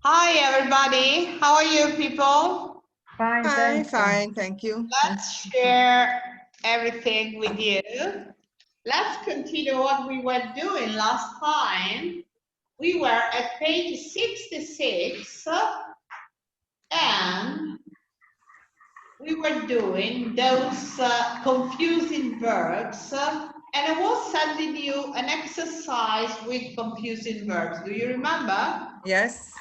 Hi, everybody. How are you, people? Fine, fine, thank you. Let's share everything with you. Let's continue what we were doing last time. We were at page 66 and we were doing those confusing verbs and I was sending you an exercise with confusing verbs. Do you remember? Yes.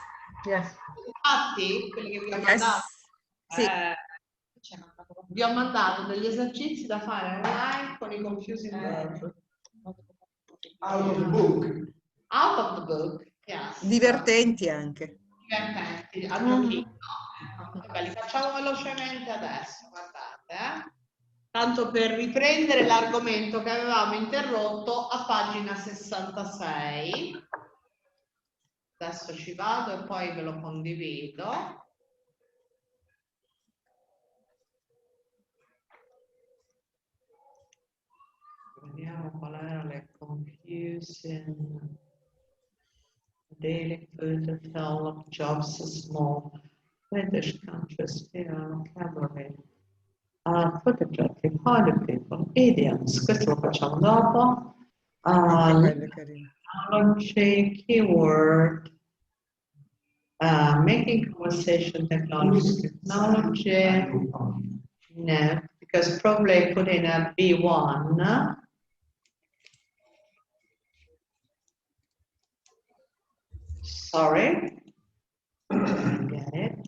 Yes. Infatti, quelli che vi ho Yes. mandato. Sì. Vi ho mandato degli esercizi da fare online con i confusing verbs. Out of the book. Out of the book, yes. Divertenti anche. Divertenti, a giochino. Vabbè, li facciamo velocemente adesso, guardate. Tanto per riprendere l'argomento che avevamo interrotto a pagina 66. Adesso ci vado e poi ve lo condivido. Vediamo qual era le confusing daily food tell of jobs small British countries cavalry photographic hard people idioms. Questo lo facciamo dopo. Technology keyword making conversation technology no, because probably put in a B1. Sorry, get it.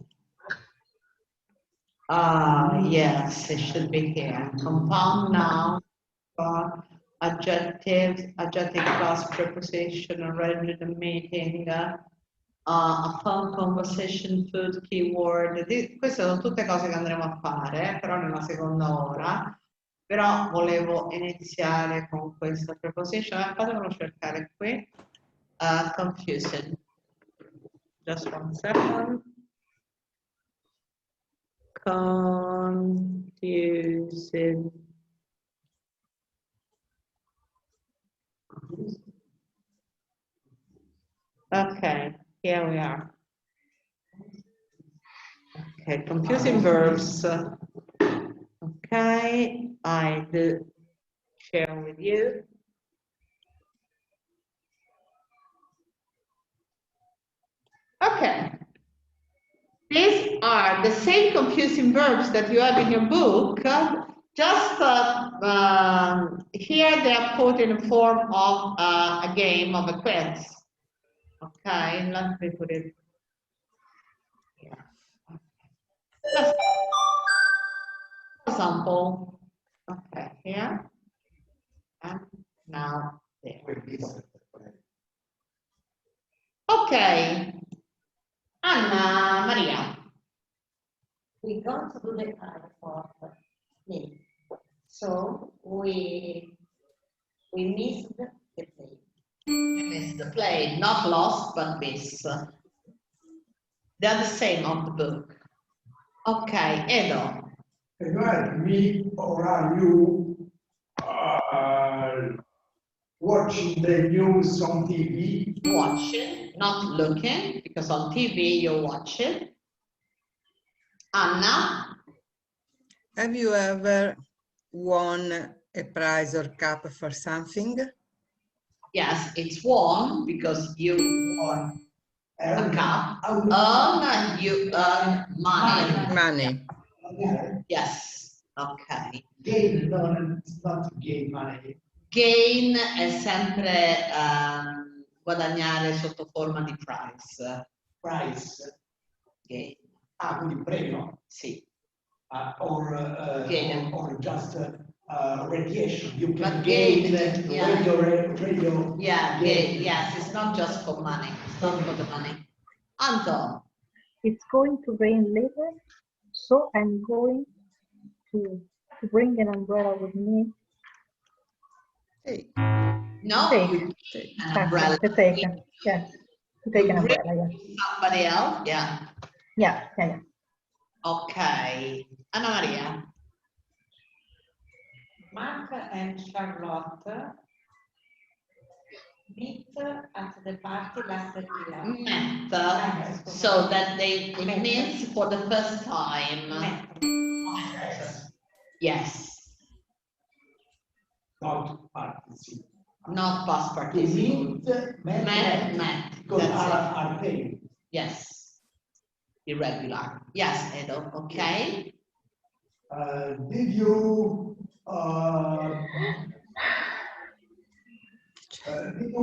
Yes, it should be here. Compound noun, adjective plus preposition, arrange the meeting, a phone conversation, food keyword. Queste sono tutte cose che andremo a fare, però nella seconda ora. Però volevo iniziare con questa preposition. Fatemelo cercare qui. Confusion. Just one second. Confusing. Okay, here we are. Okay, confusing verbs. Okay, I do share with you. Okay. These are the same confusing verbs that you have in your book, just here they are put in the form of a game, of a quiz. Okay, let me put it here. Just example. Okay, here and now there. Okay, Anna Maria. We go to the airport, so we missed the plane. Missed the plane, not lost, but miss. They're the same on the book. Okay, Edo. Can you help me, or are you watching the news on TV? Watching, not looking, because on TV you're watching. Anna? Have you ever won a prize or cup for something? Yes, it's won because you won a cup. You earn money. Money. Yes, okay. Gain, no, it's not gain money. Gain è sempre guadagnare sotto forma di prize. Price. Gain. Ah, quindi premio? Sì. Or just radiation. You can But gain yeah. radio. Yeah, gain. Yes, it's not just for money. It's not for the money. Anton. It's going to rain later, so I'm going to bring an umbrella with me. Hey. No, Take. you take an umbrella. To take an, yeah. To take an umbrella, yeah. Somebody else, yeah. Yeah. Okay. Anna Maria. Mark and Charlotte meet at the party last year. Met, so that it means for the first time. Met. Yes, Not participle. not past To participle. meet, Met. because That's it. are paid. Yes. Irregular. Yes, Edo. Okay. Did you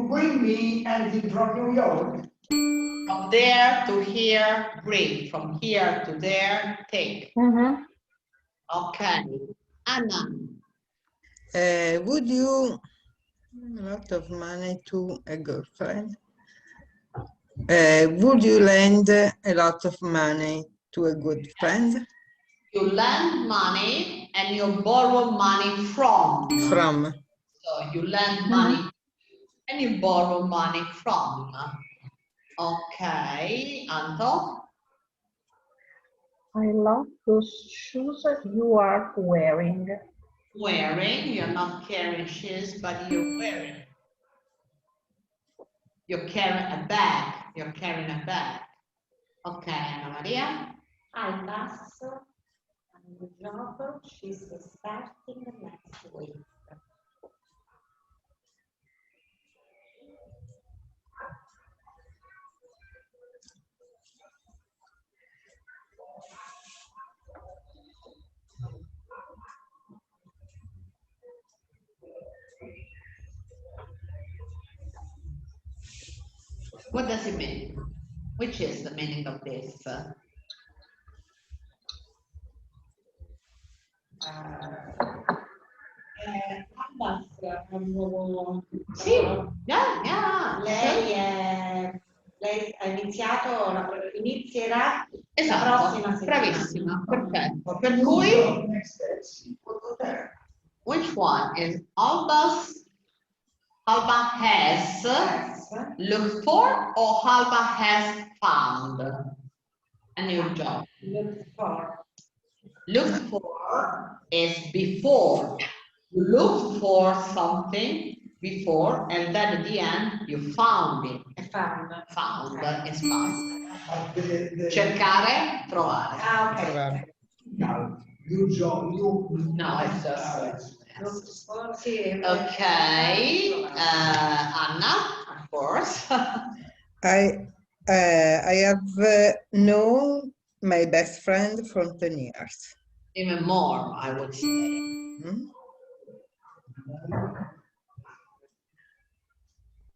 bring me anything from New York? From there to here, bring. From here to there, take. Mm-hmm. Okay. Anna. Would you a lot of money to a girlfriend? Would you lend a lot of money to a good friend? You lend money and you borrow money from. From. So you lend money and you borrow money from. Okay, Anto. I love those shoes you are wearing. Wearing, you're not carrying shoes, but you're wearing. You're carrying a bag. You're carrying a bag. Okay, Anna Maria. I pass on the job. She's starting next week. What does it mean? Which is the meaning of this? Sì, yeah. Lei ha iniziato, inizierà la Esatto, prossima settimana. bravissima, perfetto. Per cui, which one is Alba's? Alba has looked for or Alba has found a new job? Look for. Looked for is before. You looked for something before and then at the end you found it. Found. Found Okay. is found. Cercare, trovare. Ah, ok. Trovare. New job, No, it's just. Look for, sì. Okay, Anna, of course. I have known my best friend for 10 years. Even more, I would say. Hmm?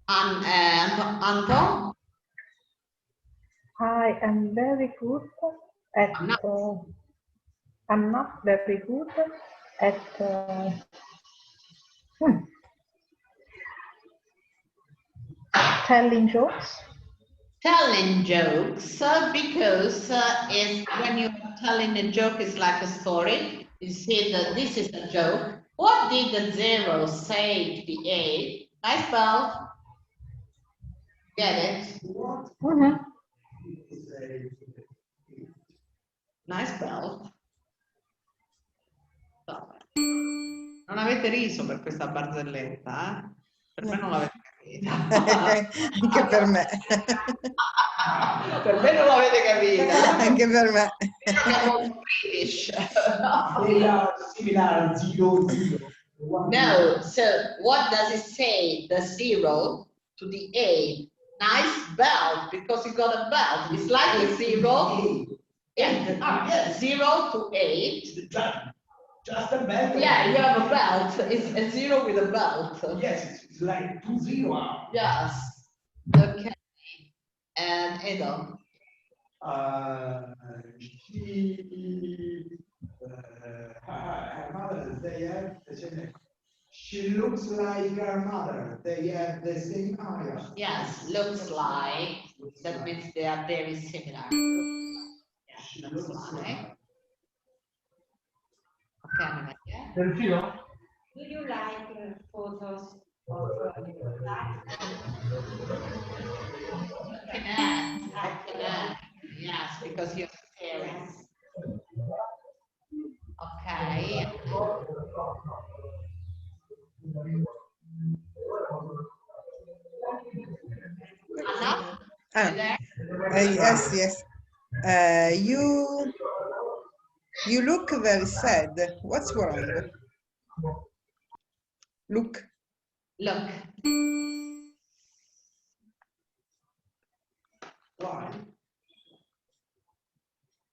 Anton? I am very good at. I'm not very good at. Telling jokes. Telling jokes because it's when you're telling a joke, it's like a story. You say that this is a joke. What did the 0 say to the 8? Nice bell. Get it? Mm-hmm. Nice bell. Non avete riso per questa barzelletta, eh? Per me non l'avete capita. Anche per me. Per me non l'avete capita. Anche per me. Siamo British. They are similar 0, 0. No, so what does it say? The 0 to the 8. Nice belt, because you got a belt. It's like a 0. Yeah, 0 to 8. Just a belt. Yeah, you have a belt. It's a 0 with a belt. Yes, it's like 2 0. Yes. Okay. And Edo. Her mother, she looks like her mother. They have the same eyes. Yes, looks like. That means they are very similar. Yeah, looks like. Okay, Maria. Do you like photos of that? Connect. Yes, because you're staring. Okay. Yes. You look very sad. What's wrong? Look. Look.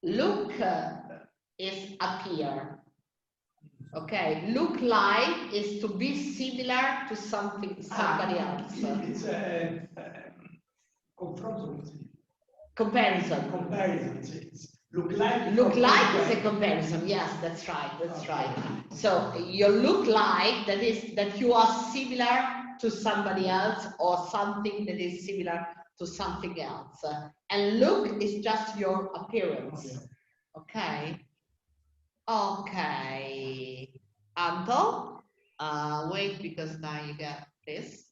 Look is appear. Okay, look like is to be similar to somebody else. It's Comparison. It's look like. Look like is a comparison. Yes, that's right. So your look like that is that you are similar to somebody else or something that is similar to something else. And look is just your appearance. Okay. Okay. Anto, wait because now you got this.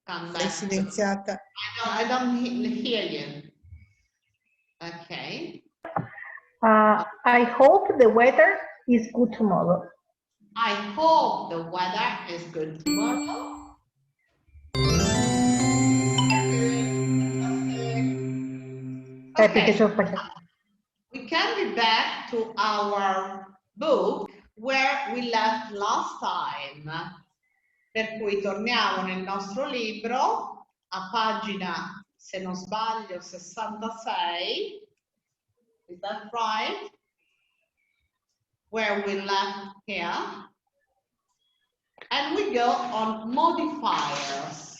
Come Sei back. silenziata. I don't hear you. Okay. I hope the weather is good tomorrow. I hope the weather is good tomorrow. Okay. We can be back to our book where we left last time. Per cui torniamo nel nostro libro a pagina, se non sbaglio, 66. Is that right? Where we left here. And we go on modifiers.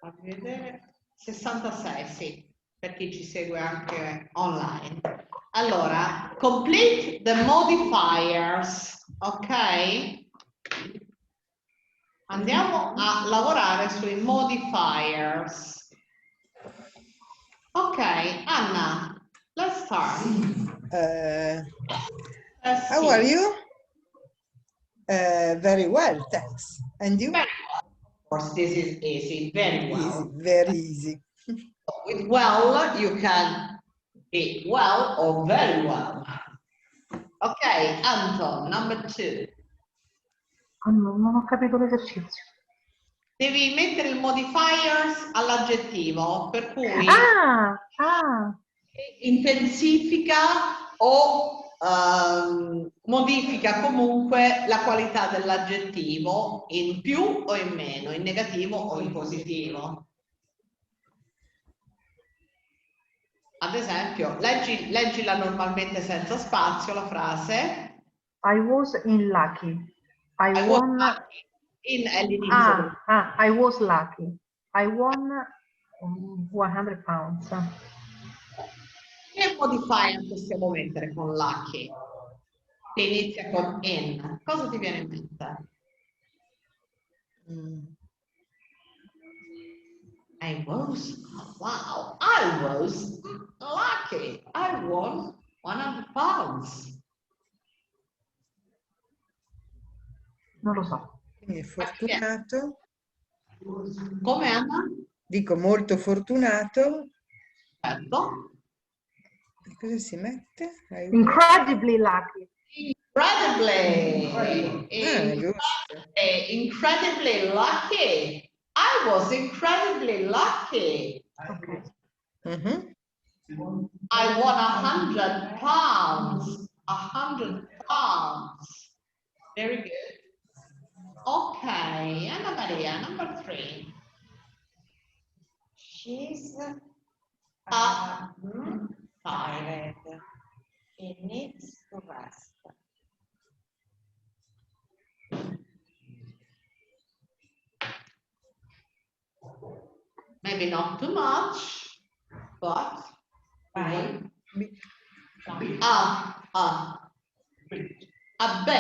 Fammi vedere. 66, sì, per chi ci segue anche online. Allora, complete the modifiers, ok? Andiamo a lavorare sui modifiers. Ok, Anna, let's start. How are you? Very well, thanks. And you? Very well. Of course, this is easy, very well. Easy, very easy. With well, you can be well or very well. Okay, Anton, number 2. Non ho capito l'esercizio. Devi mettere il modifiers all'aggettivo, per cui intensifica o modifica comunque la qualità dell'aggettivo in più o in meno, in negativo o in positivo. Ad esempio, leggila normalmente senza spazio la frase. I was in lucky. I won. In all'inizio. I was lucky. I won 100 pounds. Che modifier possiamo mettere con lucky? Che inizia con in. Cosa ti viene in mente? I was lucky. I won 100 pounds. Non lo so. Quindi fortunato. Come Anna? Dico molto fortunato. Certo. E cosa si mette? Incredibly lucky. Incredibly lucky. I was incredibly lucky. Okay. I won 100 pounds. 100 pounds. Very good. Okay, Anna Maria, number 3. She's tired. He needs to rest. Maybe not too much, but Right. a bit. A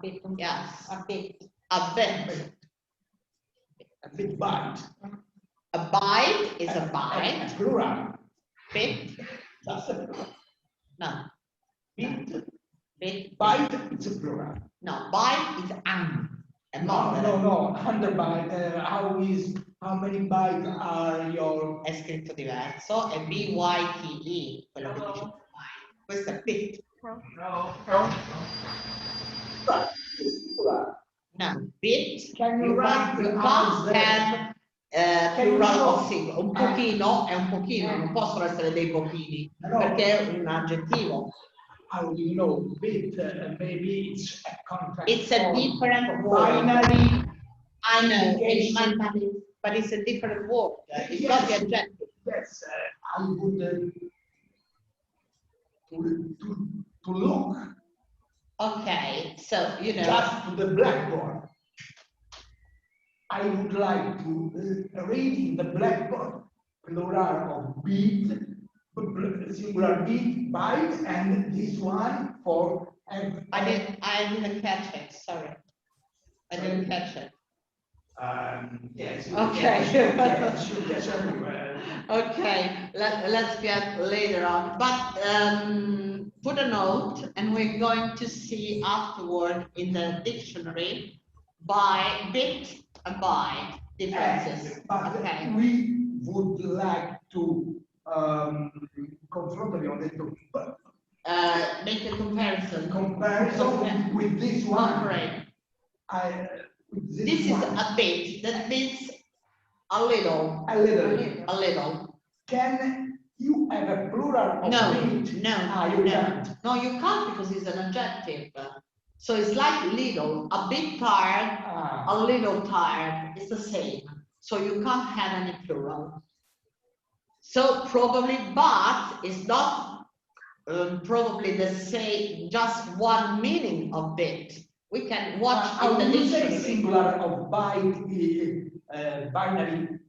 bit. Yes. A bit. A bit. A bit bite. A bite is a bite. Plural. Bit. That's a plural. No. Bit. Bit. Bite, it's a plural. No. Bite is No. Underbite. How many bites are your? È scritto diverso. È B-Y-T-E. Quello che dice bite. Questo è bit. Plural. No, bit. Can you You write can't as have Can you plural show- of single. Un pochino è un pochino, non possono essere dei pochini, No. perché è un aggettivo. How do you know? Bit, maybe it's a contact. It's a different word. Binary. I know, indication. but it's a different word. It's not the adjective. Yes, I would to look Okay, so you know. just to the blackboard. I would like to read in the blackboard plural of beat, singular beat, bite, and this one for. I didn't catch it. Sorry, I didn't catch it. Yes. Okay. Yes, everywhere. Okay, let's get later on. But put a note, and we're going to see afterward in the dictionary by bit and by differences. But Okay. we would like to confront, abbiamo detto, Make a comparison. comparison with this one. Correct. With This is one. a bit. That means a little. A little. A little. Can you have a plural of No, bit? You can't. No, you can't because it's an adjective. So it's like little, a bit tired, a little tired. It's the same. So you can't have any plural. So probably, but it's not probably the same, just one meaning of bit. We can watch in the You say dictionary. singular of byte, binary,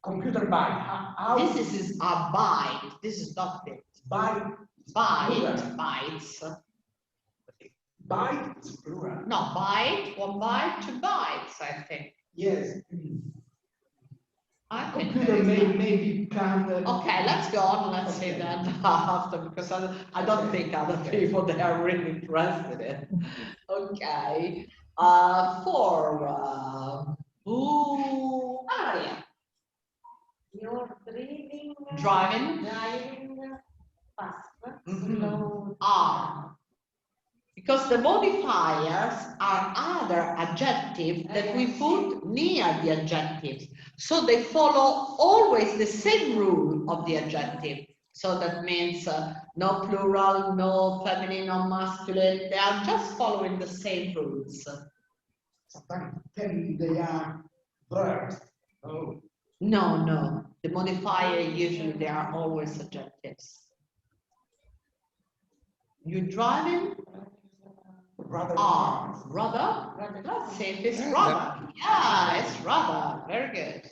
computer byte. How This is a byte. This is not bit. byte? Byte, bytes. Byte is plural. No, byte, 1 byte, 2 bytes, I think. Yes. I think Computer that is maybe can. Okay, let's go on. Let's see Okay. that after, because I don't think other people they are really interested in. Okay. Yeah. You're driving. Driving. Driving fast. Mhm. Slow. Are. Because the modifiers are other adjectives that we put near the adjectives. So they follow always the same rule of the adjective. So that means no plural, no feminine, no masculine. They are just following the same rules. Sometimes they are verbs. Oh. No. The modifier usually they are always adjectives. You driving? Rather. Rather? Let's see if it's rather. Yeah, it's rather. Very good.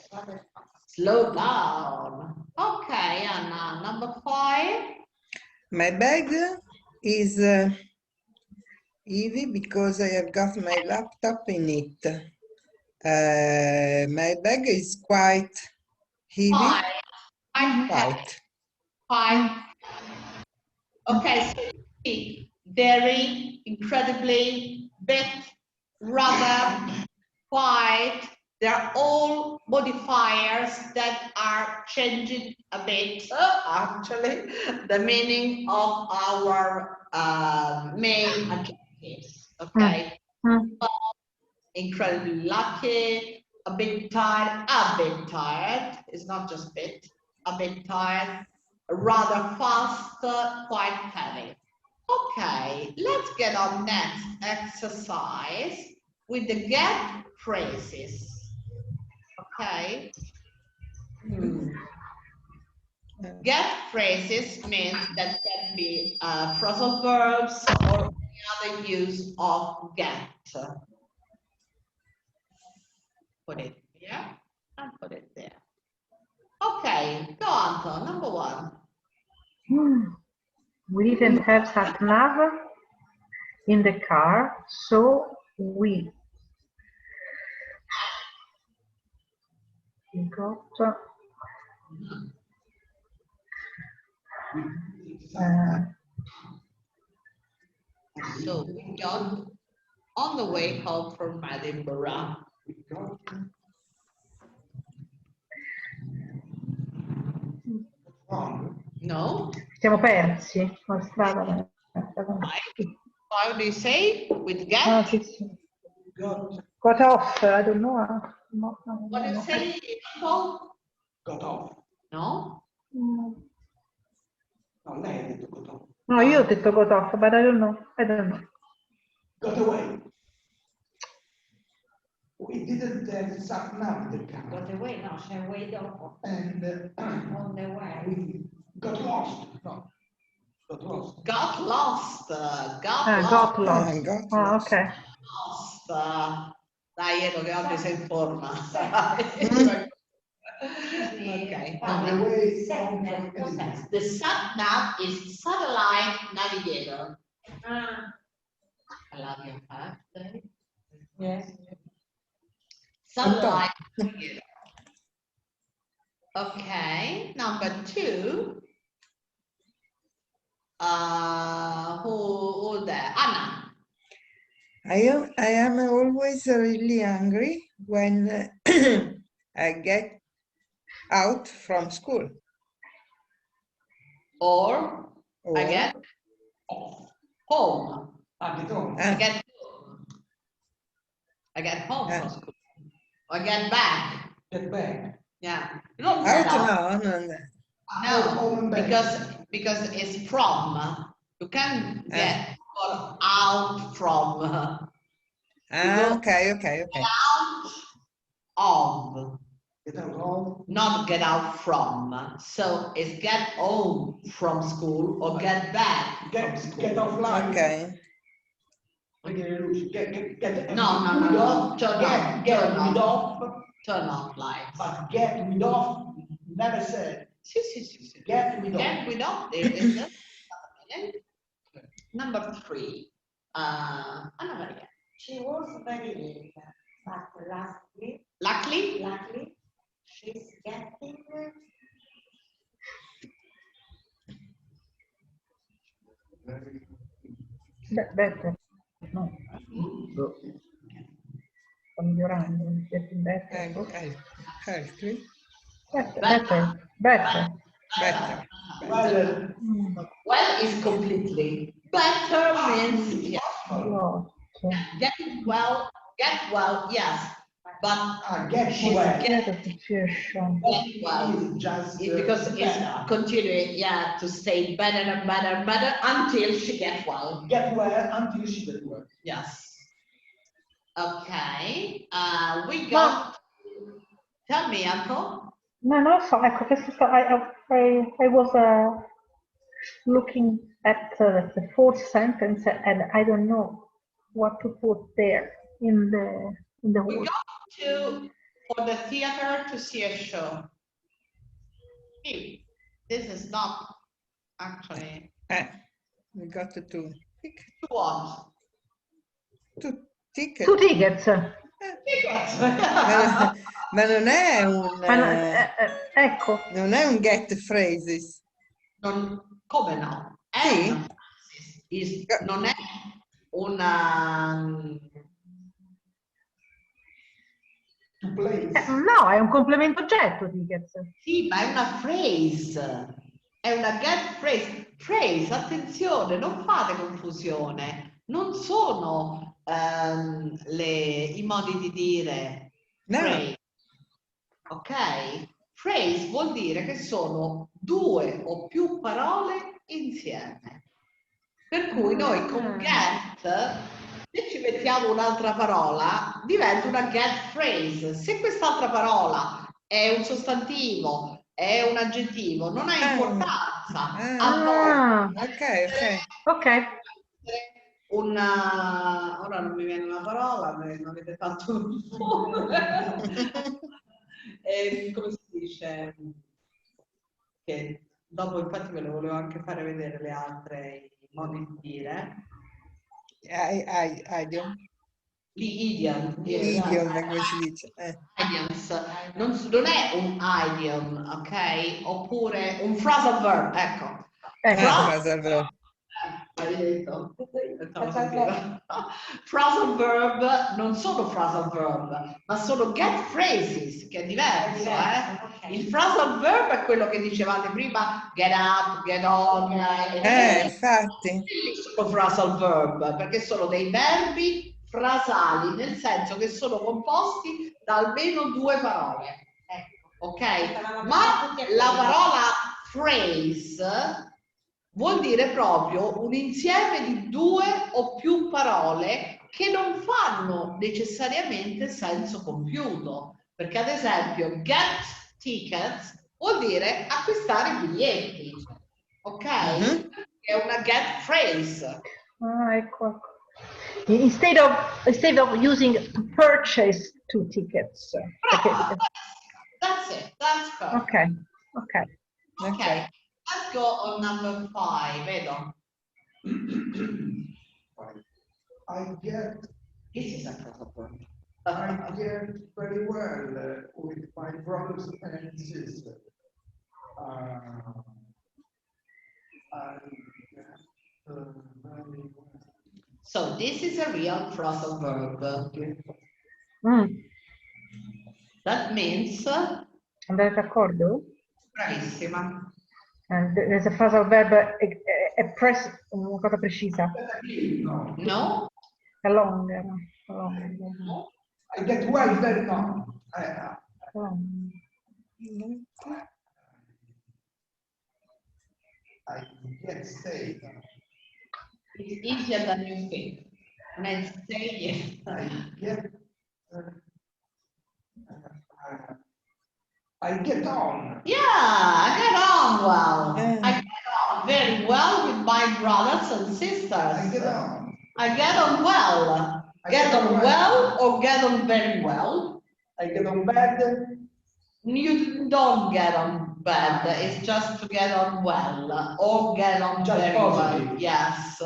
Slow down. Okay, Anna, number 5. My bag is heavy because I have got my laptop in it. My bag is quite heavy. Quite. 5. Okay, so you see, very, incredibly, bit, rather, quite. They're all modifiers that are changing a bit, actually, the meaning of our main adjectives. Okay. Incredibly lucky, a bit tired. It's not just bit, a bit tired, rather fast, quite heavy. Okay, let's get on next exercise with the get phrases. Okay. Get phrases means that can be phrasal verbs or any other use of get. Put it here and put it there. Okay, go on, Tom. Number 1. We didn't have sat nav in the car, so we got So we got on the way home from Edinburgh. No? siamo persi la strada. Why do you say with get? Ah, sì, sì. Got off, I don't know. What do you say, Paul? Got off. No? Mm. No, lei ha detto got off. No, io ho detto got off, but I don't know. I don't know. Got away. We didn't have sat nav in the car. Got away, no, c'è way dopo. And On the way. we got lost. No, got lost. Got lost. Got Got lost. lost. got Oh, lost. ok. Lost. Dai, Edo, che oggi sei in forma. Ok. On the way Sat nav, from cos'è? The sat nav is satellite navigator. Ah, I love your birthday. yes. Satellite navigator. Okay, number 2. Who there? Anna. I am always really hungry when I get out from school. Or Or, I get home. get home. I get home. I get home from school. I get back. Get back. Yeah. You don't get out. out? No. No, because it's from. You can get out from. Okay. Out of. Get out home. Not get out from. So it's get home from school or get back from school. Get offline. Okay. Get No. Get rid of. Turn off lights. But get rid of. Never said. Sì. Get rid of. Get rid of. There is the number 3. Anna Maria. She was very late, but Luckily. she's getting Better. No. Sto migliorando. Getting better. Healthy. Better. Well is completely. Better means yes. Lot. Get well, yes. But Get she's well. Better situation. get well. Is just Because it's better. continuing, to stay better and better until she gets well. Get well until she gets well. Yes. Okay. We got. Tell me, Uncle. No, non lo so, ecco, I was looking at the fourth sentence and I don't know what to put there in the We word. got for the theater to see a show. This is not actually. We got to To what? 2 tickets. 2 tickets. Ma non è Ecco. non è un get phrases. Come no? Sì. Non è una. To play. No, è un complemento oggetto, tickets. Sì, ma è una phrase. È una get phrase. Phrase, attenzione, non fate confusione. Non sono i modi di dire No. phrase. Ok? Phrase vuol dire che sono 2 o più parole insieme. Per cui noi con get, se ci mettiamo un'altra parola, diventa una get phrase. Se quest'altra parola è un sostantivo, è un aggettivo, non ha importanza. Ok. Ora non mi viene una parola, non avete fatto un come si dice? Che dopo infatti ve le volevo anche fare vedere le altre modi di dire. Idiom. Idiom. Idiom, come si dice? Idioms. Non è un idiom, ok? Oppure un phrasal verb, ecco. Phrasal verb. Detto? Phrasal verb non sono phrasal verb, ma sono get phrases, che è diverso. Okay. Il phrasal verb è quello che dicevate prima, get up, get on. Infatti. Sono phrasal verb, perché sono dei verbi frasali, nel senso che sono composti da almeno 2 parole. Ok? Ma la parola phrase vuol dire proprio un insieme di 2 o più parole che non fanno necessariamente senso compiuto. Perché ad esempio get tickets vuol dire acquistare biglietti. Ok? È una get phrase. Ah, ecco. Instead of using to purchase 2 tickets. Bravo. That's it. That's correct. Okay. Okay. Okay. Let's go on number 5. Vedo. I get, This is a problem. I get very well with my brothers and sisters. I get very well. So this is a real phrasal verb. That means Andate d'accordo? bravissima. And there's a phrasal verb, una cosa precisa. No? Along. No? I get well very no. I get stay. It's easier than you think. Let's say yes. I get on. Yeah, I get on well. I get on very well with my brothers and sisters. I get on. I get on well. Get on well or get on very well? I get on bad. You don't get on bad. It's just to get on well or get on Just very positive. well. Yes.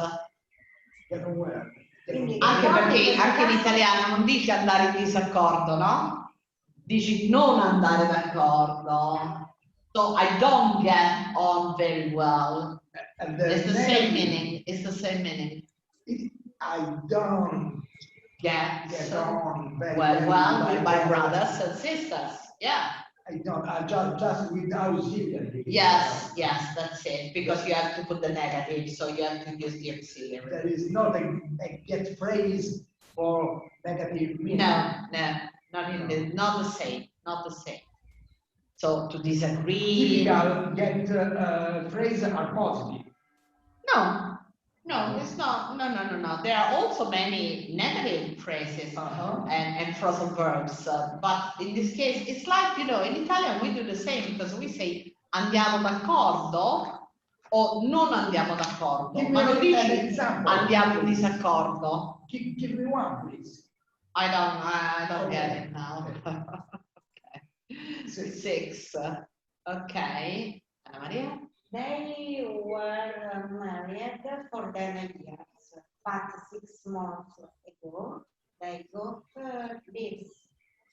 Get on well. Anche perché anche in italiano non dici andare in disaccordo, no? Dici non andare d'accordo. So I don't get on very well. And It's the same meaning. It's the same meaning. I don't Get on very well with my brothers and sisters. Yeah. I don't. I just with auxiliary. Yes, that's it. Because you have to put the negative, so you have to use the auxiliary. There is not a get phrase for negative meaning. No, not the same. Not the same. So to disagree. Typical get phrases are positive. No, it's not. No. There are also many negative phrases and phrasal verbs, but in this case, it's like, in Italian we do the same because we say andiamo d'accordo o non andiamo d'accordo, ma non dici andiamo in disaccordo. Give me one, please. I don't get it now. Okay. 6. Okay. Anna Maria? They were married for 10 years, but 6 months ago they got this.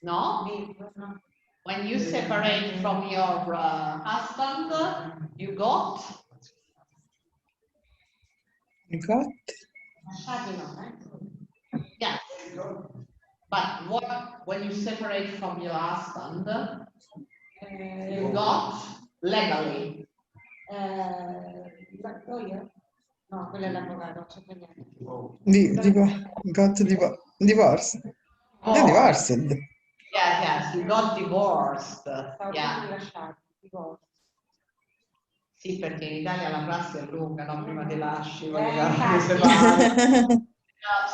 No? No. When you separate from your husband, you got? You got? Yeah. But when you separate from your husband, you got legally. No, quello è l'avvocato, c'è niente. Divorce. No, divorced. Yes, you got divorced. Yeah. Lasciati, divorce. Sì, perché in Italia la prassi è lunga, no? Prima ti lasci,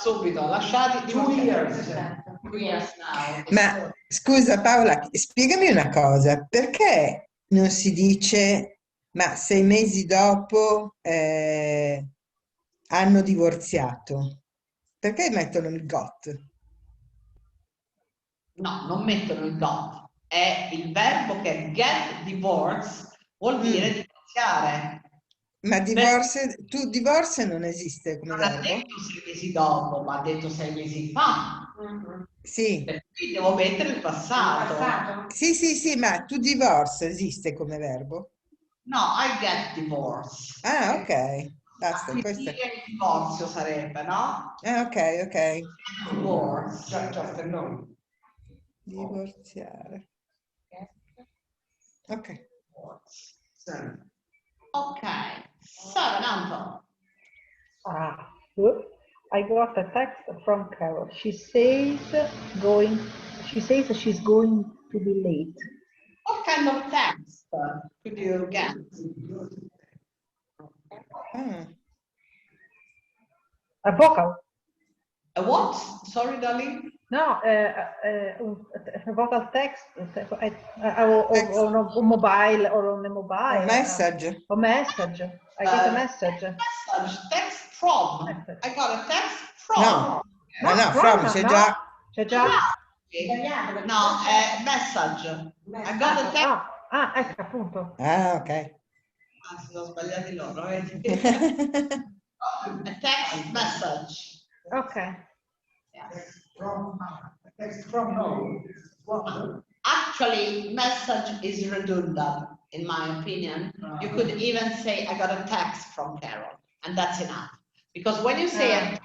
subito, lasciati 2 years. 2 years now. Ma scusa Paola, spiegami una cosa, perché non si dice ma 6 mesi dopo hanno divorziato? Perché mettono il got? No, non mettono il got. È il verbo che get divorce vuol dire divorziare. Ma divorce non esiste come Non ha verbo? detto 6 mesi dopo, ma ha detto 6 mesi fa. Sì. Per cui devo mettere il passato. Sì, ma to divorce esiste come verbo? No, I get divorce. Ah, ok. Basta, questo. Il divorzio sarebbe, no? Ah, ok. Divorce. Just a no. Divorziare. Ok. Ok. 7, Anto. I got a text from Carol. She says she's going to be late. What kind of text could you get? A vocal. A what? Sorry, darling? No, a vocal text on a mobile or on a mobile. A message. A message. I get a message. Message. Text from. Message. I got a text from. No, from c'è già. C'è già. No, message. I got a text. Ecco appunto. Ok. Si sono sbagliati loro, vedi? A text message. Ok. Text from no. Actually, message is redundant, in my opinion. You could even say, I got a text from Carol, and that's enough. Because when you say a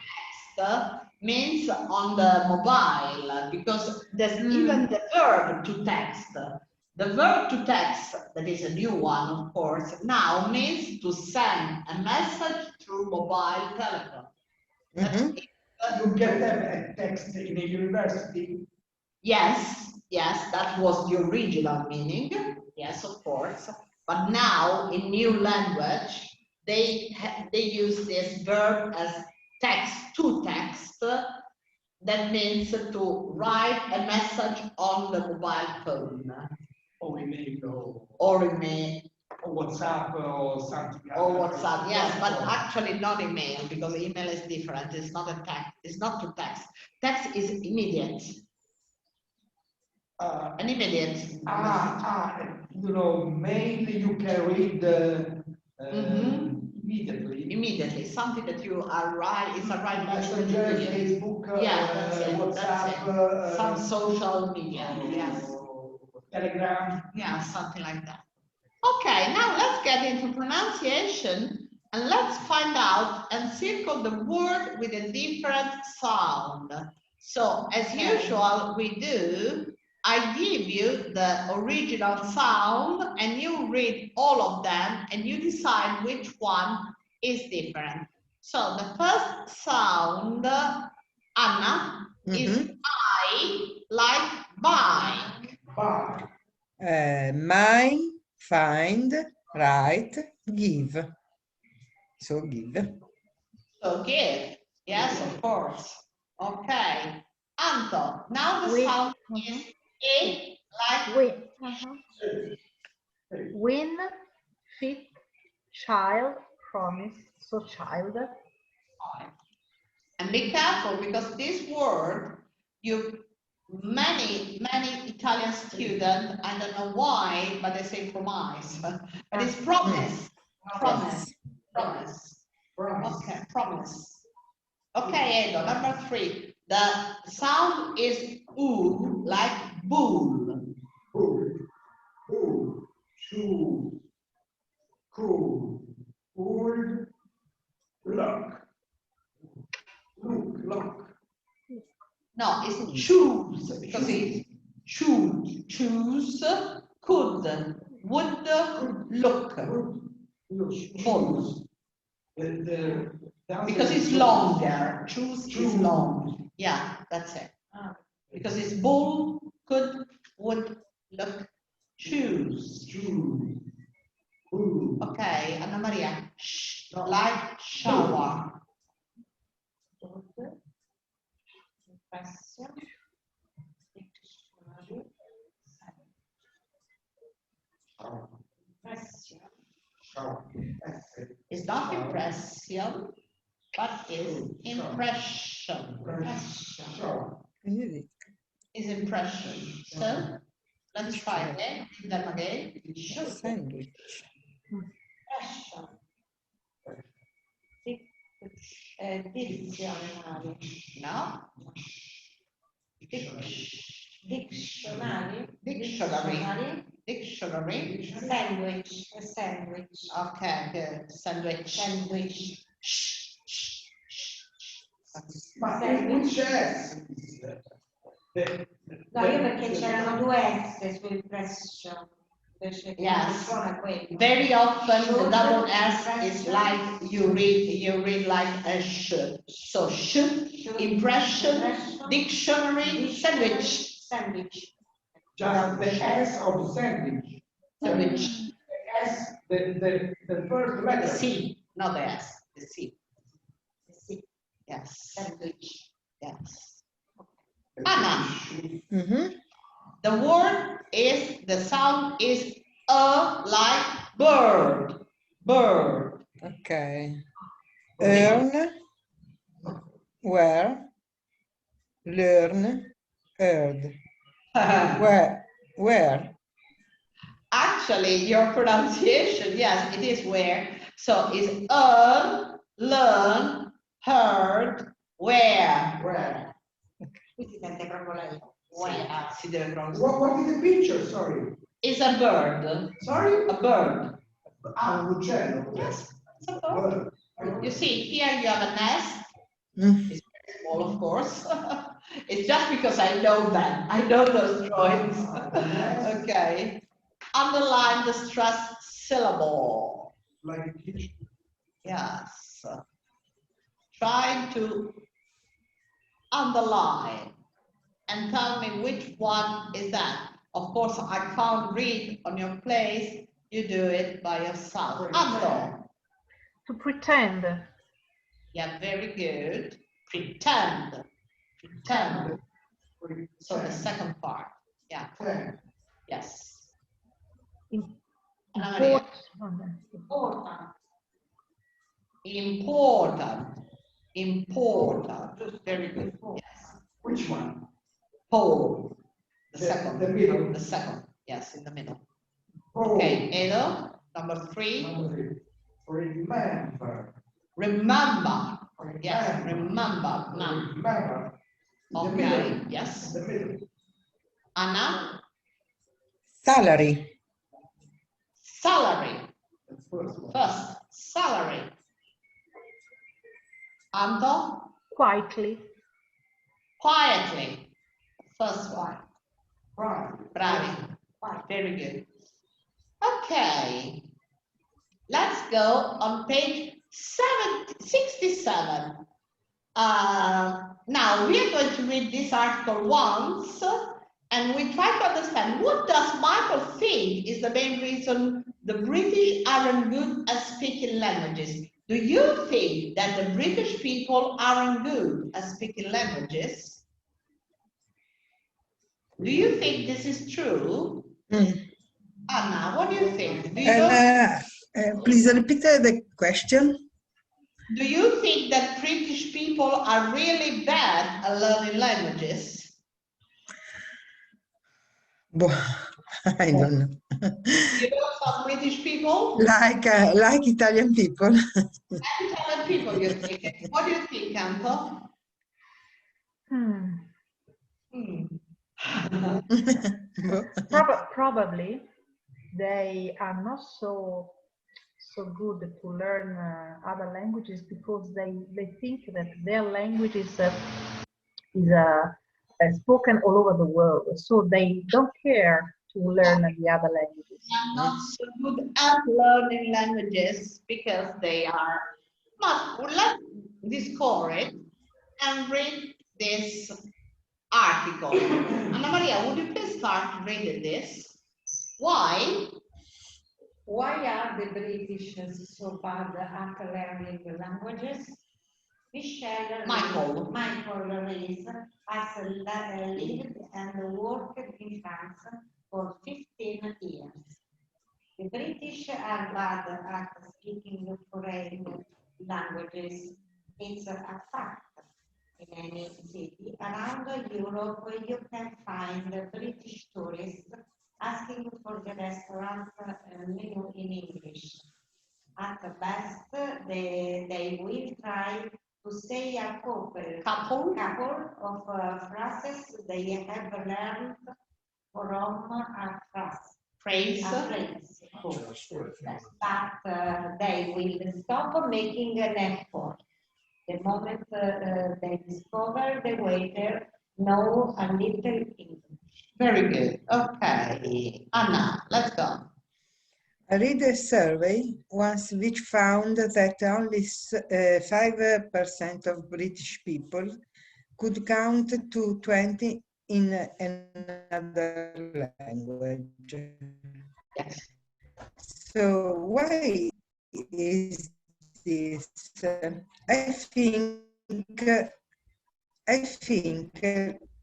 text, means on the mobile, because there's even the verb to text. The verb to text, that is a new one, of course, now means to send a message through mobile telephone. You get a text in a university. Yes, that was the original meaning. Yes, of course. But now in new language, they use this verb as text to text. That means to write a message on the mobile phone. Or email. Or email. Or WhatsApp or something. Or WhatsApp, yes, but actually not email, because email is different. It's not a text. It's not to text. Text is immediate. An immediate. You know, mainly you can read immediately. Immediately, something that you are right is a right Messenger, Facebook, WhatsApp, that's it. Some social media, yes. Telegram. Yeah, something like that. Okay, now let's get into pronunciation and let's find out and circle the word with a different sound. So as usual we do, I give you the original sound and you read all of them and you decide which one is different. So the first sound, Anna, is I, like bike. My, find, write, give. So give. So give. Yes, of course. Okay. Anton, now the sound is A, like Win. Win, fit, child, promise, so child. And be careful because this word, many Italian students, I don't know why, but they say promise. But it's promise. Promise. Okay, promise. Okay, Edo, number 3. The sound is oo, like bull. Shoe, cool, old, look. No, it's choose, because it's choose, could, would, look. Full. Because it's longer. Choose is long. Yeah, that's it. Because it's bull, could, would, look, choose. Okay, Anna Maria. Like shower. It's not impression, but is impression. Is impression. So let's try again. Them again. Sandwich. No. Dictionary. Sandwich. Okay, good. Sandwich. Ma which S? No, io perché c'erano 2 S su impression. Yes. Very often the double S is like you read like a sh. So sh, impression, dictionary, sandwich. Just the S of sandwich. Sandwich. The S, the first letter. C, not the S, the C. Yes. Sandwich. Yes. Anna. Mhm. The word is, the sound is a like bird. Bird. Ok. Earn, where, learn, heard. Where? Actually, your pronunciation, yes, it is where. So it's earn, learn, heard, where. Where? Qui si sente proprio la Si deve pronunciare. What is the picture? Sorry. It's a bird. Sorry? A bird. Ah, un uccello. Yes, it's a bird. You see, here you have a nest. Mm. It's very small, of course. It's just because I know that. I know those drawings. Okay. Underline the stressed syllable. Like kitchen. Yes. Try to underline and tell me which one is that. Of course, I can't read on your place. You do it by yourself. Anto. To pretend. Yeah, very good. Pretend. Pretend. So the second part. Yeah. Yes. Important. Important. Important. Very good. Yes. Which one? Pole. The second. The middle. The second. Yes, in the middle. Oh. Okay, Edo. Number 3. Number 3. Remember. Remember. Yes, remember. Remember. Okay, yes. The middle. Anna. Salary. Salary. The first one. First, salary. Anto. Quietly. Quietly. First one. Right. Bravi. Very good. Okay. Let's go on page 67. Now we are going to read this article once and we try to understand what does Michael think is the main reason the British aren't good at speaking languages. Do you think that the British people aren't good at speaking languages? Do you think this is true? Mm. Anna, what do you think? Do you know? Please repeat the question. Do you think that British people are really bad at learning languages? I don't know. You know some British people? Like Italian people. Italian people, you think? What do you think, Anto? Probably they are not so good to learn other languages because they think that their language is spoken all over the world, so they don't care to learn the other languages. They are not so good at learning languages because they are not. Let's discover it and read this article. Anna Maria, would you please start reading this? Why? Why are the British so bad at learning the languages? Michael Rees has lived and worked in France for 15 years. The British are bad at speaking foreign languages. It's a fact. In any city around Europe, you can find British tourists asking for the restaurant menu in English. At best, they will try to say a couple of phrases they have learned from a phrase. But they will stop making an effort. The moment they discover the waiter know a little English. Very good. Okay. Anna, let's go. I read a survey once which found that only 5% of British people could count to 20 in another language. Yes. So why is this? I think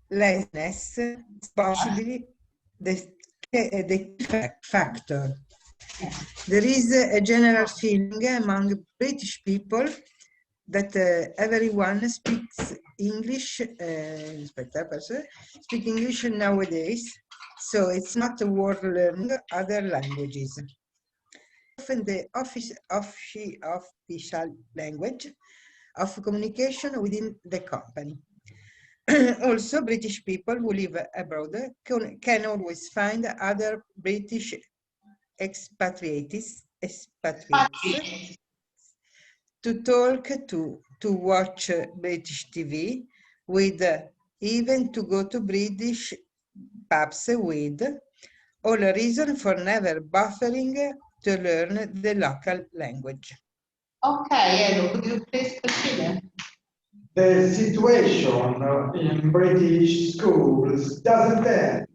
laziness is possibly the factor. There is a general feeling among British people that everyone speaks English, speak English nowadays, so it's not worth learning other languages. Often the official language of communication within the company. Also, British people who live abroad can always find other British expatriates to talk to watch British TV with, even to go to British pubs with, all a reason for never bothering to learn the local language. Okay, Edo, could you please continue? The situation in British schools doesn't end.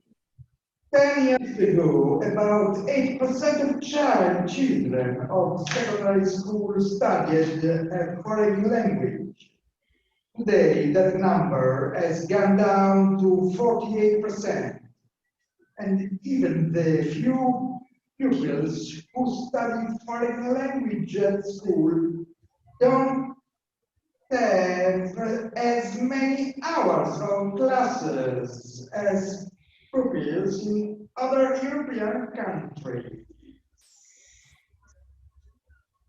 10 years ago, about 8% of children of secondary school studied a foreign language. Today, that number has gone down to 48%. And even the few pupils who study foreign language at school don't have as many hours of classes as pupils in other European countries.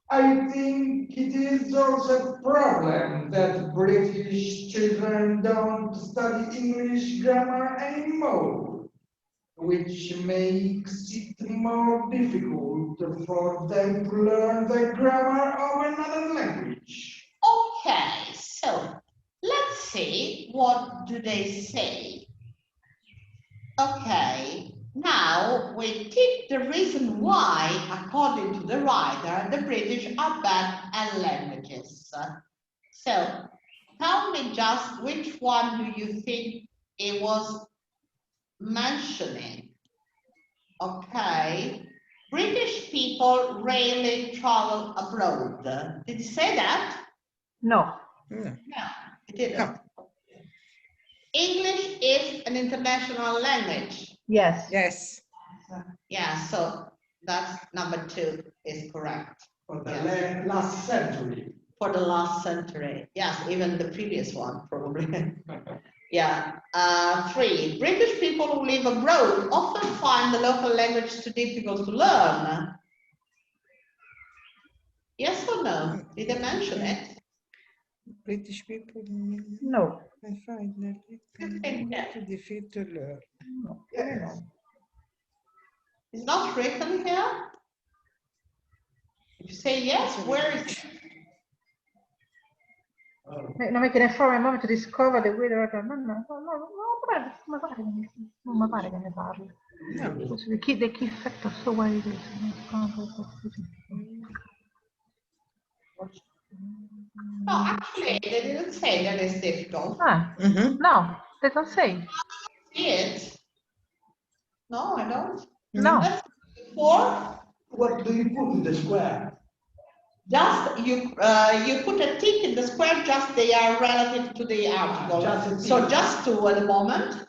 I think it is also a problem that British children don't study English grammar anymore, which makes it more difficult for them to learn the grammar of another language. Okay, so let's see, what do they say? Okay, now we take the reason why, according to the writer, the British are bad at languages. So tell me just which one do you think it was mentioning? Okay, British people rarely travel abroad. Did it say that? No. No. No, it didn't. No. English is an international language. Yes. Yes. Yeah, so that's number 2 is correct. For the Yeah. last century. For the last century. Yes, even the previous one, probably. Yeah. 3, British people who live abroad often find the local language too difficult to learn. Yes or no? Did I mention it? British people, No. I find that too difficult to learn. No. Yes. It's not written here? If you say yes, where is it? Non mi chiede for a moment to discover the way no, non mi pare che ne parli. No. The key factor, so why it is. No, actually, they didn't say that it's difficult. Ah, no, they don't say. See it? No, I don't. No. That's 4. What do you put in the square? Just you put a tick in the square, just they are relative to the article. So just 2 at the moment,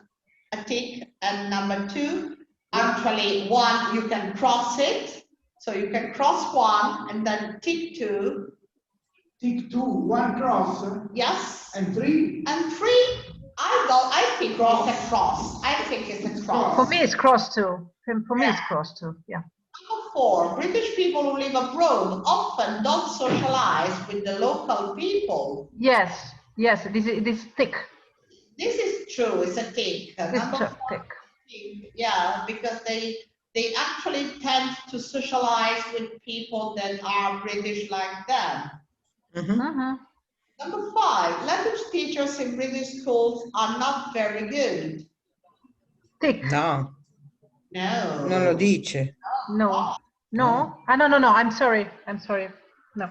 a tick, and number 2, actually 1, you can cross it. So you can cross 1 and then tick 2. Tick 2, 1 cross. Yes. And 3. And 3, I think it's a cross. I think it's a cross. For me, it's cross too. For me, it's cross too. Yeah. Number 4, British people who live abroad often don't socialize with the local people. Yes. Yes. This is thick. This is true. It's a tick. Number 4, thick. yeah, because they actually tend to socialize with people that are British like them. Number 5, language teachers in British schools are not very good. Thick. No. No. Non lo dice. No. No? Ah, no, no, no. I'm sorry. I'm sorry. No.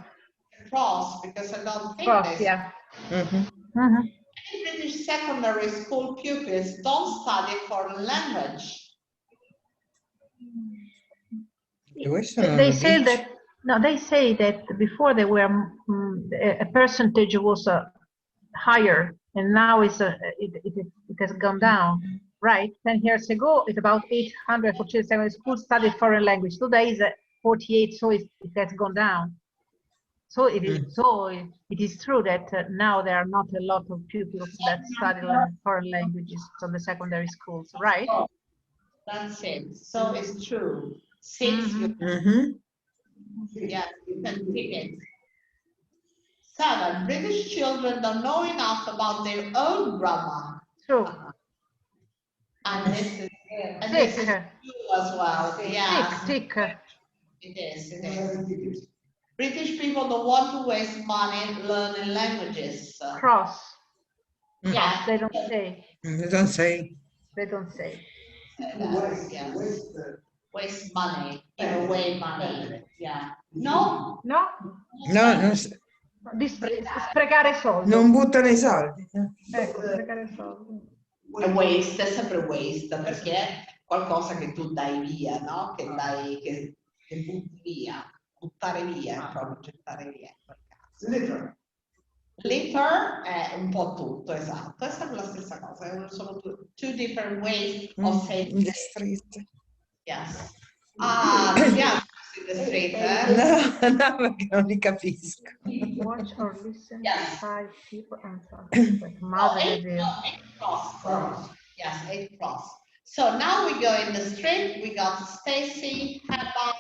Cross, because I don't think Cross, there's yeah. Mhm. Mhm. British secondary school pupils don't study foreign language. Questo non They lo say dice. that, no, they say that before they were, a percentage was higher, and now it has gone down, right? 10 years ago, it's about 847 schools studied foreign language. Today is 48, so it has gone down. So it is true that now there are not a lot of pupils that study foreign languages on the secondary schools, right? That's it. So it's true. Six, you Mhm. yeah, you can pick it. 7, British children don't know enough about their own grammar. True. And this is true as well. Yeah, Tick. it is. British people don't want to waste money learning languages. Cross. Yeah, They don't say. They don't say. They don't say. Waste money, give away money. Yeah. No? No? No, non, Sprecare soldi. non buttano i soldi. Ecco, sprecare soldi. È waste, è sempre waste, perché è qualcosa che tu dai via, no? Che butti via. Buttare via, è proprio gettare via. Litter è un po' tutto, esatto, è sempre la stessa cosa, sono two different ways of saying In the street. yes. Ah, ti piace in the street, eh? No, no, perché non li capisco. Watch or listen Yes. to 5 people and so. Madre di Dio. 8 cross. Yes, 8 cross. So now we go in the street. We got Stacy, Hannah,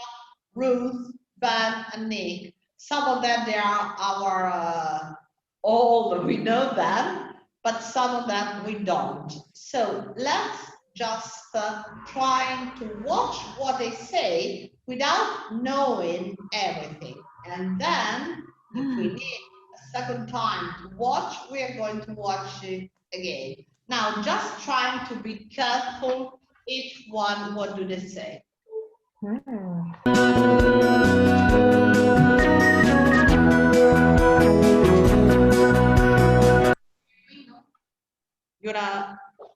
Ruth, Ben, and Nick. Some of them, they are our old, we know them, but some of them we don't. So let's just try to watch what they say without knowing everything. And then if we need a second time to watch, we are going to watch it again. Now, just trying to be careful, each one, what do they say?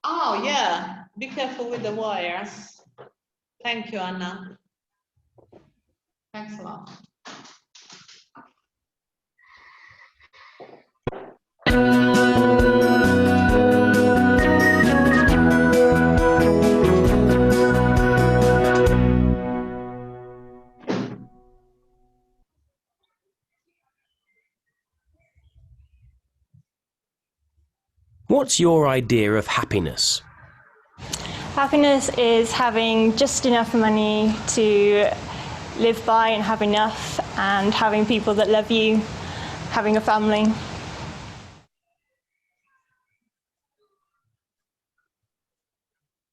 Oh yeah, be careful with the wires. Thank you, Anna. Thanks a lot. What's your idea of happiness? Happiness is having just enough money to live by and have enough, and having people that love you, having a family.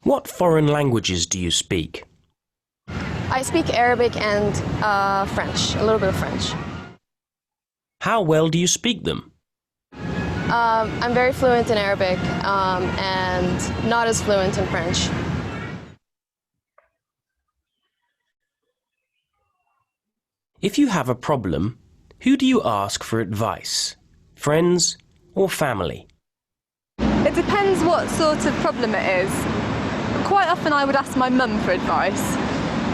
What foreign languages do you speak? I speak Arabic and French, a little bit of French. How well do you speak them? I'm very fluent in Arabic and not as fluent in French. If you have a problem, who do you ask for advice? Friends or family? It depends what sort of problem it is. Quite often I would ask my mum for advice,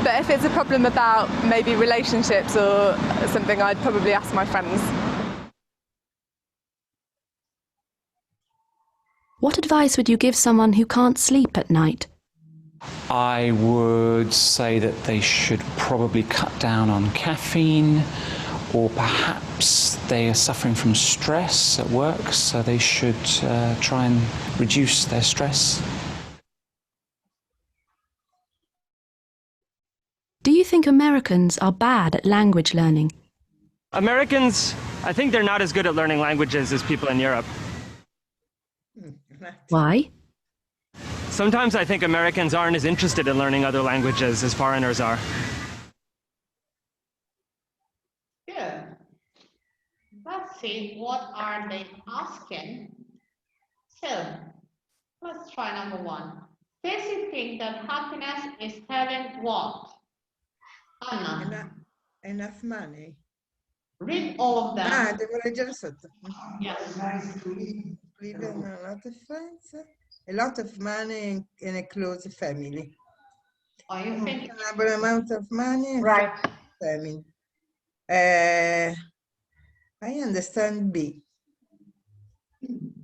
but if it's a problem about maybe relationships or something, I'd probably ask my friends. What advice would you give someone who can't sleep at night? I would say that they should probably cut down on caffeine, or perhaps they are suffering from stress at work, so they should try and reduce their stress. Do you think Americans are bad at language learning? Americans, I think they're not as good at learning languages as people in Europe. Why? Sometimes I think Americans aren't as interested in learning other languages as foreigners are. Good. Let's see, what are they asking? So, let's try number 1. Stacy thinks that happiness is having what? Anna, Enough money. read all of them. Ah, devo leggere sotto. Yes. Nice to live. Live in a lot of friends, a lot of money in a close family. Oh, you think Reasonable amount of money in Right. family. I understand B.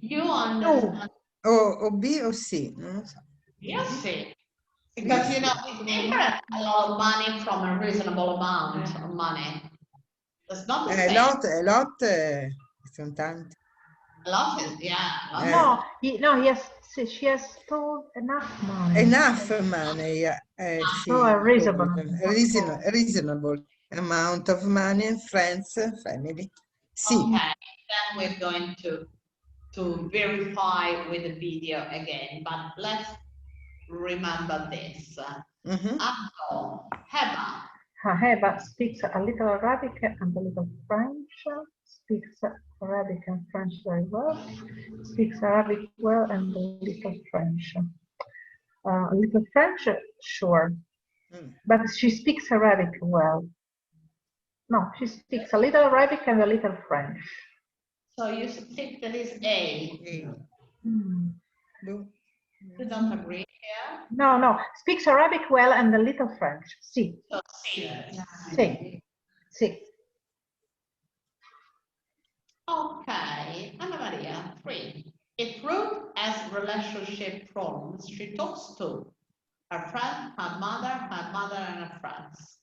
you understand? O B o C, non lo so. Yes, see. Because, you know, it's different a lot of money from a reasonable amount of money. It's not the same. A lot, sono tanti. A lot is, yeah. a lot No, she has told enough money. Enough money, she So a reasonable. reasonable amount of money in friends, family. C. Okay, then we're going to verify with the video again, but let's remember this. Anto, Heba. Heba speaks a little Arabic and a little French. Speaks Arabic and French very well. Speaks Arabic well and a little French. A little French, sure. But she speaks Arabic well. No, she speaks a little Arabic and a little French. So you think that is A. No. You don't agree here? No. Speaks Arabic well and a little French. C. So C. C. Okay, Anna Maria, 3. If Ruth has relationship problems, she talks to her friend, her mother, and her friends.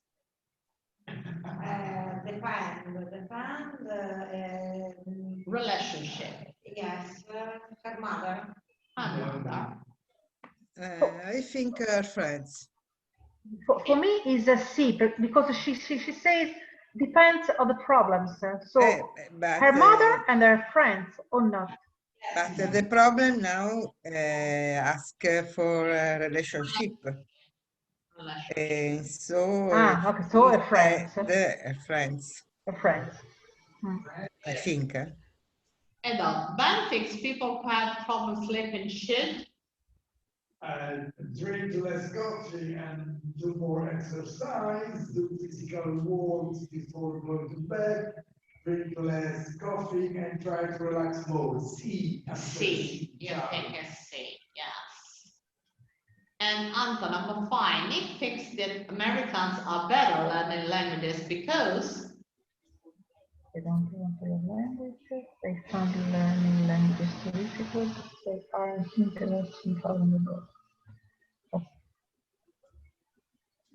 Relationship. Yes, her mother. Her mother. I think her friends. For me, is a C because she says depends on the problems. So her mother and her friends or not. But the problem now ask for a relationship. And so okay, so a friends. The friends. A friends. I think. Edon, Ben thinks people who have problems sleeping should drink less coffee and do more exercise, do physical walks before going to bed, drink less coffee and try to relax more. C. C. You think a C, yes. And Anton, number 5, Nick thinks that Americans are better learning languages because they don't want to learn languages, they find learning languages too difficult, they aren't interested in following the book.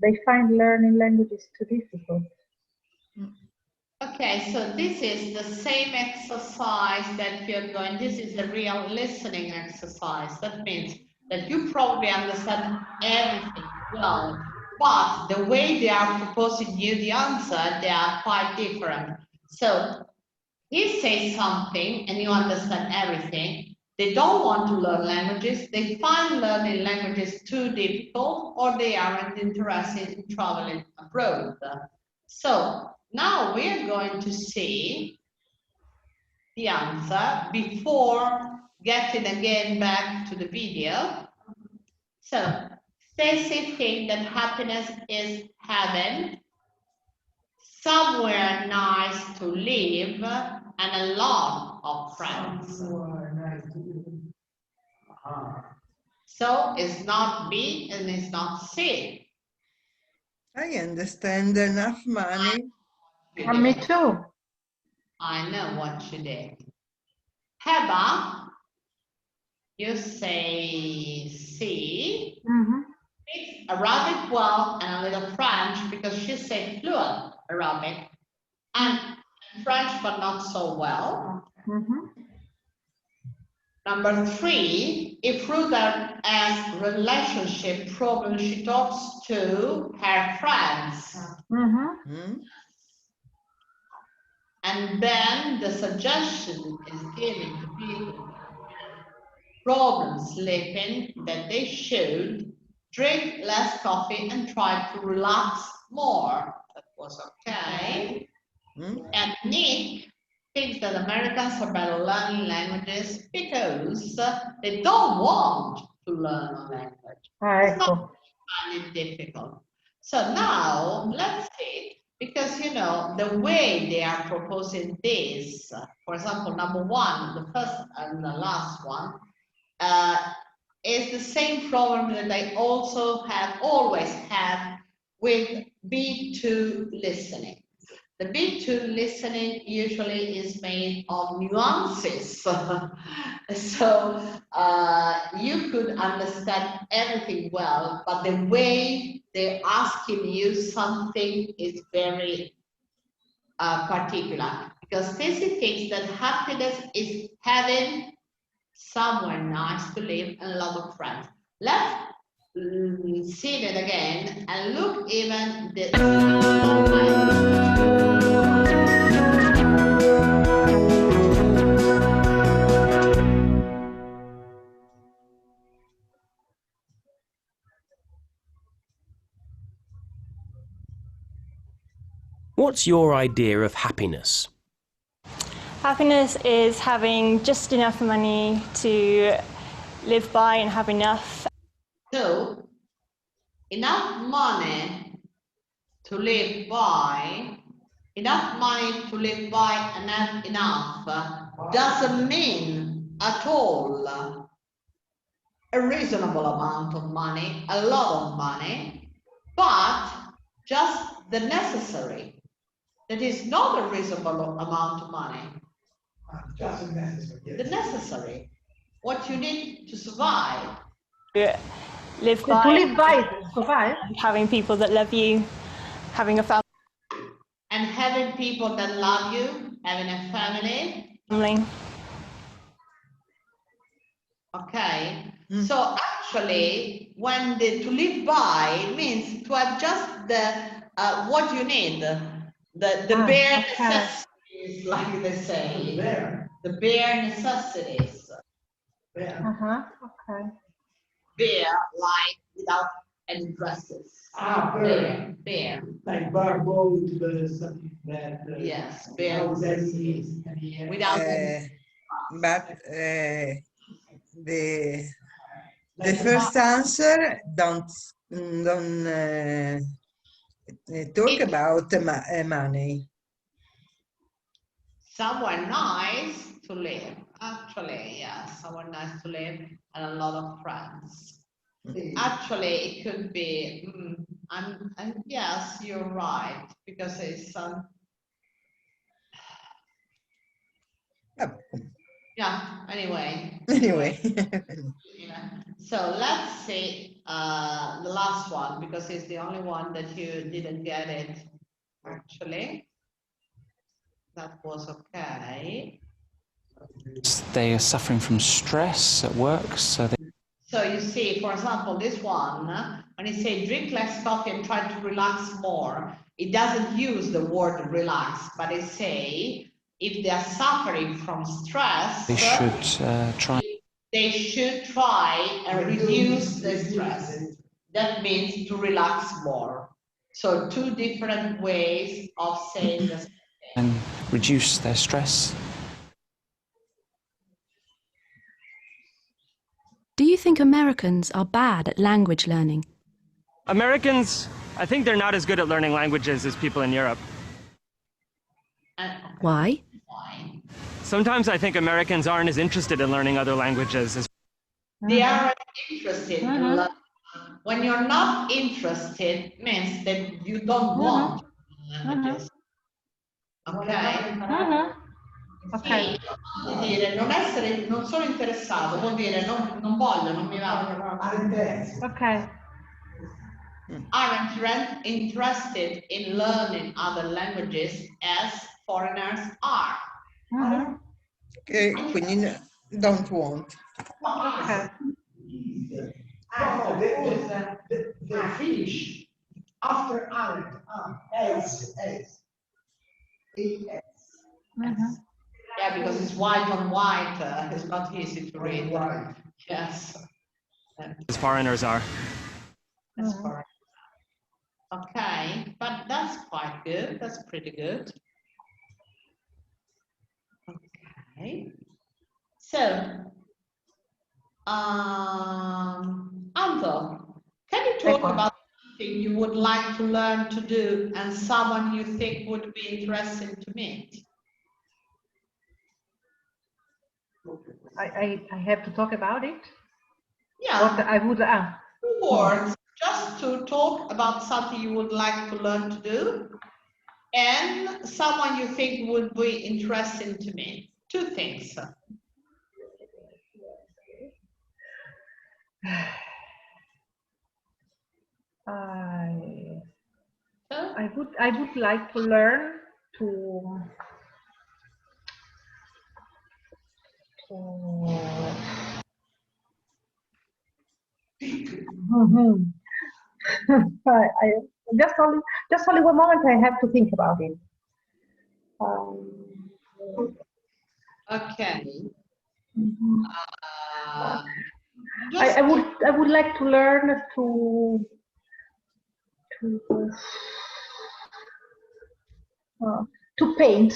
They find learning languages too difficult. Okay, so this is the same exercise that you're going, this is a real listening exercise. That means that you probably understand everything well, but the way they are proposing you the answer, they are quite different. So he says something and you understand everything. They don't want to learn languages. They find learning languages too difficult, or they aren't interested in traveling abroad. So now we are going to see the answer before getting again back to the video. So Stacy thinks that happiness is having somewhere nice to live and a lot of friends. So it's not B and it's not C. I understand enough money. And me too. I know what you did. Heba, you say C. It's Arabic well and a little French because she said fluent Arabic and French but not so well. Number 3, if Ruth has relationship problems, she talks to her friends. And then the suggestion is given to people problems sleeping that they should drink less coffee and try to relax more. That was okay. And Nick thinks that Americans are better learning languages because they don't want to learn a language. It's not find it difficult. So now let's see, because you know the way they are proposing this, for example, number one, the first and the last one, is the same problem that I also have always had with B2 listening. The B2 listening usually is made of nuances. So you could understand everything well, but the way they're asking you something is very particular. Because this indicates that happiness is having somewhere nice to live and a lot of friends. Let's see that again and look even What's your idea of happiness? Happiness is having just enough money to live by and have enough. So, enough money to live by, and have enough doesn't mean at all a reasonable amount of money, a lot of money, but just the necessary. That is not a reasonable amount of money. Just necessary. Yes. The necessary. What you need to survive. Live by. To live by, survive. Having people that love you, having a family. And having people that love you, having a family. Okay. So actually, when to live by means to have just the what you need, the bare necessities, like they say. The bare necessities. Okay. Bare, like without any dresses. Bare. Like barcode, something that. Yes, bare necessities. Without. But the first answer don't talk about money. Somewhere nice to live. Actually, yeah, somewhere nice to live and a lot of friends. Actually, it could be, and yes, you're right, because it's yeah, anyway. Yeah. So let's see the last one, because it's the only one that you didn't get it, actually. That was okay. They are suffering from stress at work, so you see, for example, this one, when it says drink less coffee and try to relax more, it doesn't use the word relax, but it say if they are suffering from stress, they should try. They should try and reduce the stress. That means to relax more. So two different ways of saying this. And reduce their stress. Do you think Americans are bad at language learning? Americans, I think they're not as good at learning languages as people in Europe. Why? Sometimes I think Americans aren't as interested in learning other languages as They are interested in learning. When you're not interested, means that you don't want languages. Ok? Ok. Vuol dire non sono interessato, vuol dire non voglio, non mi va. Ok. Aren't interested in learning other languages as foreigners are. Quindi don't want. Okay. The Finnish after aren't, else. Yeah, because it's white on white, it's not easy to read. Right. Yes. as foreigners are. That's correct. Okay, but that's quite good. That's pretty good. Okay. So, Anto, can you talk about something you would like to learn to do and someone you think would be interesting to meet? I have to talk about it? Yeah. What I would 2 words, just to talk about something you would like to learn to do and someone you think would be interesting to me. 2 things. I would like to learn to I just only 1 moment. I have to think about it. Okay. I would like to learn to paint,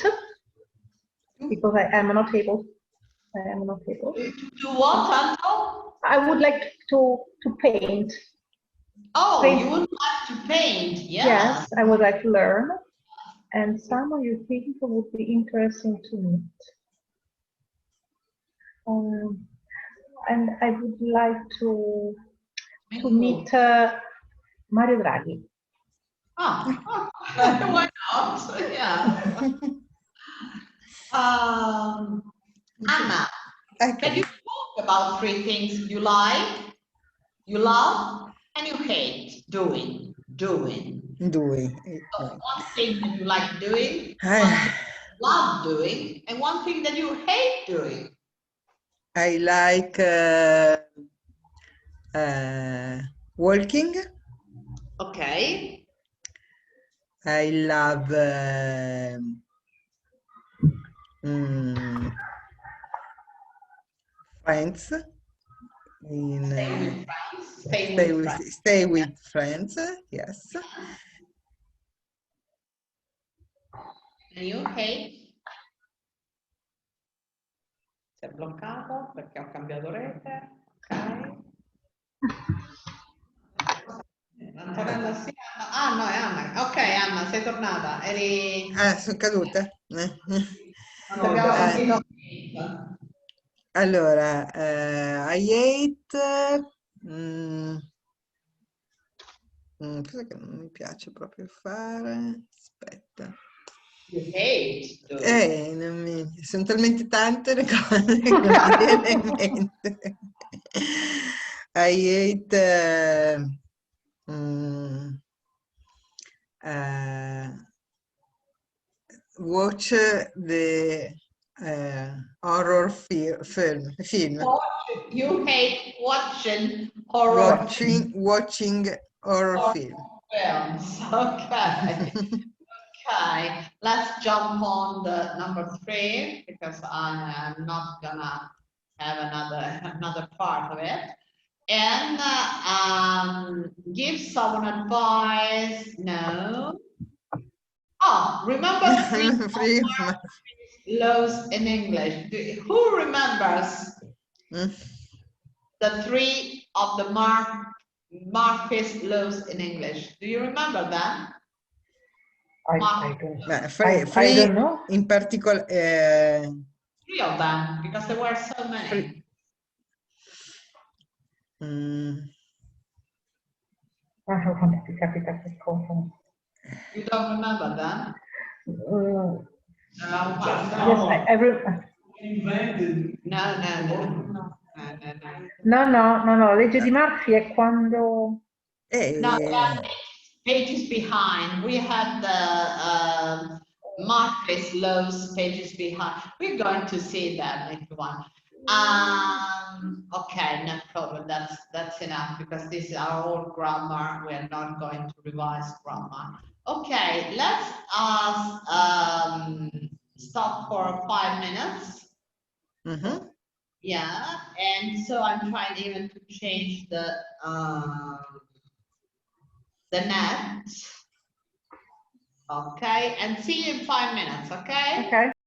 because I am not able. To what, Anto? I would like to paint. Oh, paint. you would like to paint, yeah. Yes, I would like to learn. And someone you think would be interesting to meet. And I would like to meet Mario Draghi. Oh, why not? Yeah. Anna, can you talk about 3 things you like, you love, and you hate doing? So 1 thing that you like doing, 1 thing you love doing, and 1 thing that you hate doing. I like walking. Okay. I love friends. Stay with friends. Yes. And you hate? Si è bloccato perché ho cambiato rete. Ok. Antonella sì. Ah no, è Anna. Ok, Anna, sei tornata. Eri... sono caduta. Abbiamo sentito. Allora, I hate... cosa che non mi piace proprio fare? Aspetta. You hate. Sono talmente tante le cose che non mi viene in mente. I hate watch the horror film. You hate watching horror watching horror films. Okay. Okay, let's jump on the number 3 because I am not gonna have another part of it. And give someone advice. No. Oh, remember 3 laws in English. Who remembers the 3 of the Murphy's laws in English? Do you remember them? I don't know. In particular, 3 of them, because there were so many. You don't remember them? Yes, I Invented. No, legge di Murphy è quando... No, pages behind. We had the Murphy's laws pages behind. We're going to see that if you want. Okay, no problem. That's enough because this is our old grammar. We are not going to revise grammar. Okay, let's stop for 5 minutes. Yeah, and so I'm trying even to change the net. Okay, and see you in 5 minutes. Okay.